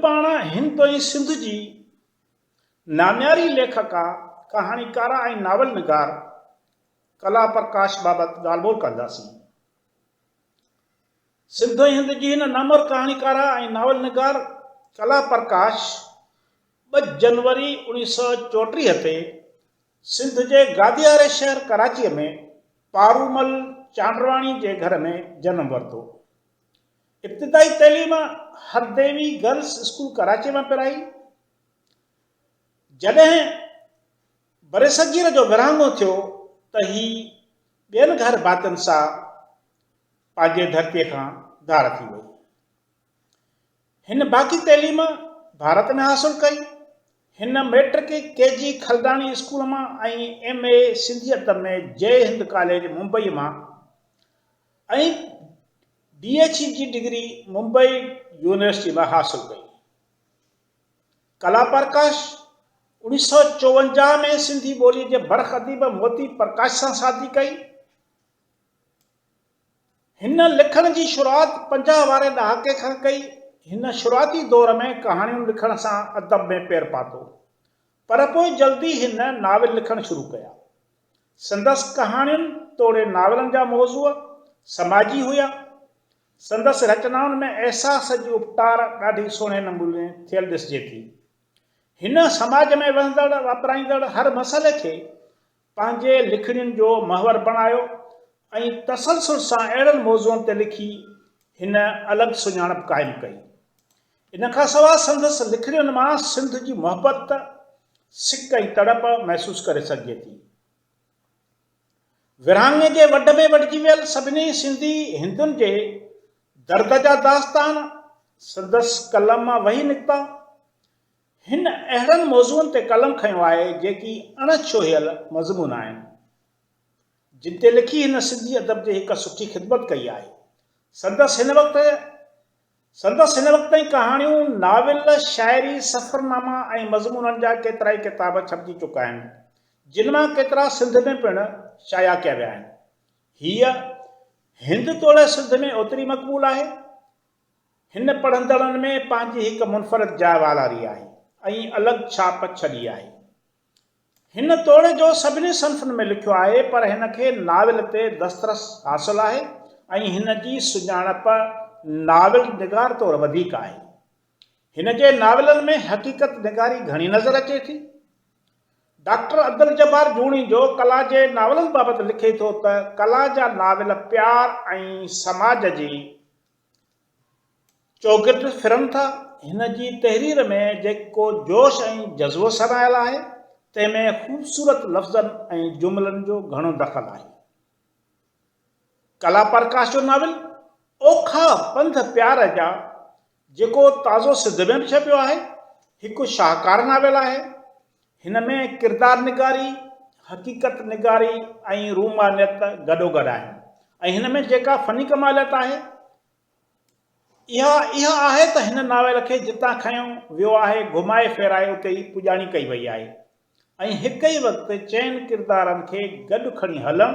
पाण हिंद ऐं सिंध जी नाम्यारी लेखका, कहाणीकार ऐं नावल निगार कला प्रकाश बाबति ॻाल्हि ॿोल कंदासीं। सिंध ऐं हिंद जी हिन नामवर कहाणीकार ऐं नावल निगार कला प्रकाश 2 जनवरी 1934 ते सिंध जे गादियारे शहर कराचीअ में पारूमल चांडवाणी जे घर में जनम वरितो। इब्तिदाई तैलीम हरदेवी गर्ल्स स्कूल कराची में पिराई। जॾहिं बरेसगीर जो विरहाङो थियो त ही ॿियनि घर भातियुनि सां पंहिंजे धरतीअ खां धार थी वई। हिन बाक़ी तैलीम भारत में हासिल कई। हिन मैट्रिक केजी खलदानी स्कूल मां ऐं MA सिंधियत में जय हिंद कॉलेज मुंबई मां ऐं DHE डिग्री मुंबई यूनिवर्सिटी में हासिल कई। कला प्रकाश 1954 में सिंधी ॿोली जे बरख अदीब मोती प्रकाश सां शादी कई। हिन लिखण जी शुरूआत 50 वारे ॾहाके खां कई। हिन शुरूआती दौर में कहाणियूं लिखण सां अदब में पेर पातो, पर पोइ जल्दी हिन नावल लिखण शुरू कया। संदसि कहाणियुनि तोड़े नावलनि जा मौज़ूअ समाजी हुया। संदसि रचनाउनि में अहसास जी उपटार ॾाढी सुहिणे नमूने थियल ॾिसिजे थी। हिन समाज में वहंदड़ वापराईंदड़ हर मसइले खे पंहिंजे लिखणियुनि जो महवर बणायो ऐं तसलसल सां अहिड़नि मौज़ूअनि ते लिखी हिन अलॻि सुञाणप क़ाइमु कई। इन खां सवाइ संदसि लिखणियुनि मां सिंध जी मोहबत, सिक ऐं तड़प महसूसु करे सघिजे थी। विरहाङे जे वढ में वढिजी वियल सभिनी सिंधी हिंदुनि जे दर्द जा दास्तान संदसि कलम मां वही निकिता। हिन अहिड़नि मौज़ूअनि ते कलम खंयो आहे जेकी अणछुहियल मज़मून आहिनि, जिन ते लिखी हिन सिंधी अदब जी हिकु सुठी ख़िदमत कई आहे। संदसि हिन वक़्त ताईं कहाणियूं, नाविल, शाइरी, सफ़रनामा ऐं मज़मूननि जा केतिरा ई किताब छपिजी चुका आहिनि, जिन मां केतिरा सिंध में पिणु शाया कया विया आहिनि। हीअ हिंद तोड़े सिंध में ओतिरी मक़बूल आहे। हिन पढ़ंदड़नि में पंहिंजी हिकु मुनफ़रिद जाइ वालारी आहे ऐं अलॻि छाप छॾी आहे। हिन तोड़े जो सभिनी सन्फ़नि में लिखियो आहे, पर हिन खे नाविल ते दस्तरस हासिल आहे ऐं हिन जी सुञाणप नाविल निगार तौरु वधीक आहे। हिन जे नाविलनि में हक़ीक़त निगारी घणी नज़र अचे थी। डॉक्टर अब्दुल जब्बार जूणी जो कला जे नावलनि बाबति लिखे थो त कला जा नाविल प्यार ऐं समाज जी चौगिर्द फिरनि था। हिन जी तहरीर में जेको जोश ऐं जज़्बो समायल आहे, तंहिंमें ख़ूबसूरत लफ़्ज़नि ऐं जुमलनि जो घणो दख़ल आहे। कला प्रकाश जो नाविल ओखा पंध प्यार जा, जेको ताज़ो सिंध में बि छपियो आहे, हिकु शाहकार नाविल आहे। हिन में किरदार निगारी, हक़ीक़त निगारी ऐं रूमानियत गॾोगॾु आहिनि ऐं हिन में जेका फ़नी कमालियत आहे, इहा आहे त हिन नाविल खे जितां खयो वियो आहे, घुमाए फेराए उते ई पुॼाणी कई वई आहे ऐं हिक ई वक़्तु चइनि किरदारनि खे गॾु खणी हलणु,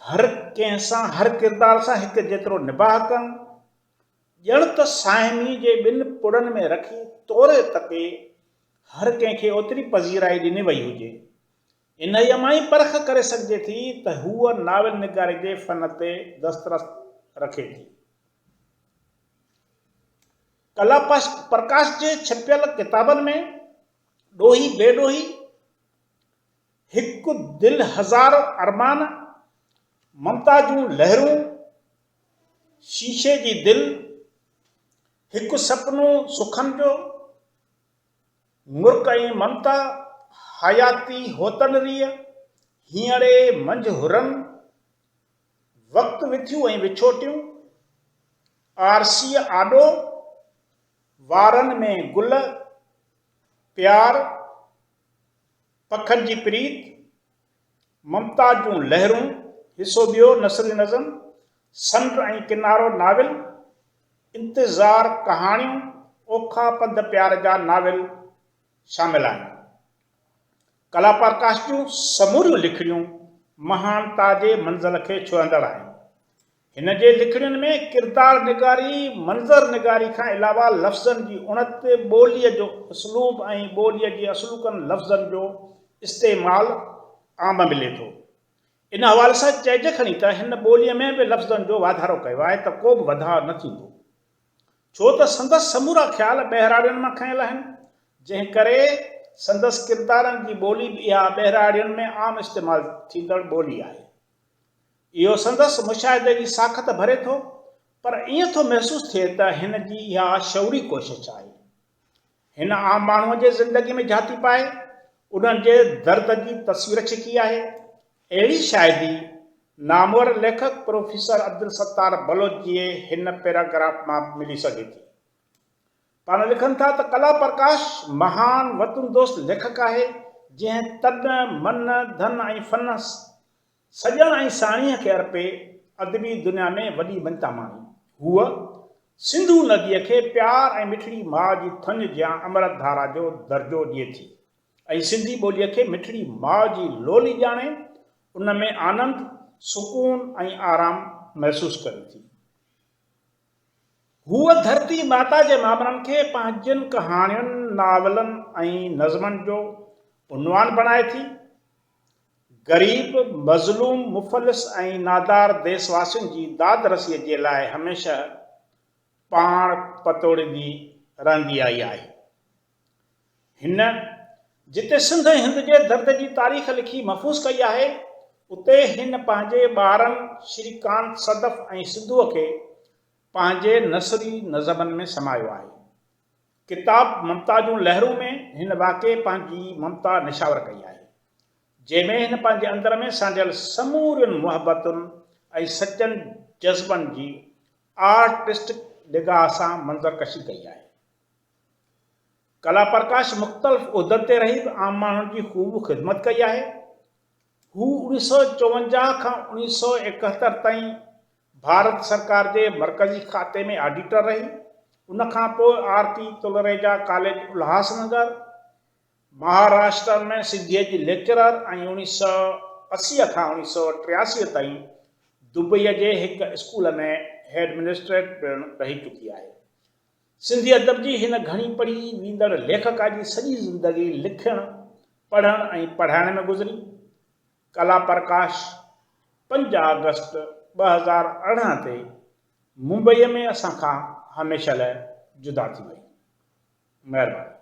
हर कंहिं सां, हर किरदार सां हिकु जेतिरो निबाह करणु, ॼण त साहिमी जे ॿिनि पुड़नि में रखी तोरे तके हर कंहिंखे ओतिरी पज़ीराई ॾिनी वई हुजे। इन ई मां ई परख करे सघिजे थी त हूअ नाविल निगारी जे फ़न ते दस्तरस रखे थी। कला प्रकाश जे छपियल किताबनि में ॾोही बेॾोही, हिकु दिलि हज़ारो अरमान, ममता जूं लहरूं, शीशे जी दिलि, हिकु सपनो सुखनि जो, मुर्क ऐं ममता, हयाती होतनरीअ, हींअरे मंझि हुरनि, वक़्तु विथियूं ऐं विछोटियूं, आरसीअ आॾो, वारनि में गुल, प्यार, पखनि जी प्रीत, ममता जूं लहरूं, हिसो ॿियो नसरी नज़म, समुंड ऐं किनारो नाविल, इंतज़ार कहाणियूं, ओखा पंध प्यार जा नाविल शामिल आहिनि। कला प्रकाश जूं समूरियूं लिखड़ियूं महानता जे मंज़िल खे छुहंदड़ आहिनि। हिन जे लिखणियुनि में किरदार निगारी, मंज़र निगारी खां अलावा लफ़्ज़नि जी उणत, ॿोलीअ जो उसलूब ऐं ॿोलीअ जी असलूकनि लफ़्ज़नि जो इस्तेमालु आम मिले थो। इन हवाले सां चइजे खणी त हिन ॿोलीअ में बि लफ़्ज़नि जो वाधारो कयो आहे त को बि वधाउ न थींदो, छो त संदसि समूरा ख़्याल ॿहिराड़ियुनि मां खयल आहिनि, जंहिं करे संदसि किरदारनि जी ॿोली बि इहा ॿहिराड़ियुनि में आम इस्तेमालु थींदड़ ॿोली आहे। इहो संदसि मुशाहिदे जी साख़त भरे थो, पर ईअं थो महसूसु थिए त हिन जी इहा शौरी कोशिश आहे। हिन आम माण्हूअ जे ज़िंदगी में झाती पाए उन्हनि जे दर्द जी तस्वीर छिकी आहे। अहिड़ी शायदि नामवर लेखक प्रोफेसर अब्दुल सत्तार बलोच जे हिन पैराग्राफ मां मिली सघे थी। पाण लिखनि था त कला प्रकाश महान वतन दोस्त लेखक आहे, जंहिं तन, मन, धन ऐं फन सॼण ऐं साणीअ खे अर्पे अदबी दुनिया में वॾी मञता माणी। हूअ सिंधू नदीअ खे प्यार ऐं मिठड़ी माउ जी थञ जियां अमृत धारा जो दर्जो ॾिए थी ऐं सिंधी ॿोलीअ खे मिठड़ी माउ जी लोली ॼाणे उन में आनंद, सुकून ऐं आराम महसूसु करे थी। हूअ धरती माता जे मामरनि खे पंहिंजनि कहाणियुनि, नावलनि ऐं नज़मनि जो उनवान बणाए थी। ग़रीब, मज़लूम, मुफ़लिस ऐं नादार देशवासियुनि जी दाद रसीअ जे लाइ हमेशह पाण पतोड़ींदी रहंदी आई आहे। हिन जिते सिंध ऐं हिंद जे दर्द जी तारीख़ लिखी महफ़ूज़ कई आहे, उते हिन पंहिंजे ॿारनि श्रीकांत, सदफ़ ऐं सिंधूअ खे पंहिंजे नसरी नज़मनि में समायो आहे। किताब ममता जूं लहरूं में हिन वाक़े पंहिंजी ममता निशावर कई आहे, जंहिंमें हिन पंहिंजे अंदर में सांडियल समूरियुनि मुहबतुनि ऐं सचनि जज़्बनि जी आर्टिस्टिक निगाह सां मंज़रकशी कई आहे। कला प्रकाश मुख़्तलिफ़ उहिदनि ते रही बि आम माण्हुनि जी ख़ूब ख़िदमत कई आहे। हू 1954 खां 1971 ताईं भारत सरकार जे मरकज़ी खाते में ऑडिटर रही। उन खां पोइ आरती तुलरेजा कॉलेज उल्हासनगर, महाराष्ट्र में सिंधीअ जी लेक्चरर ऐं 1980 खां 1983 ताईं दुबईअ जे हिकु स्कूल में हेडमिनिस्ट्रेट पिणु रही चुकी आहे। सिंधी अदब जी हिन घणी पढ़ी वेंदड़ लेखका जी सॼी ज़िंदगी लिखणु, पढ़णु ऐं पढ़ाइण में गुज़री। कला प्रकाश 5 अगस्त 2018 ते मुंबईअ में असां खां हमेशह लाइ जुदा थी वई। महिरबानी।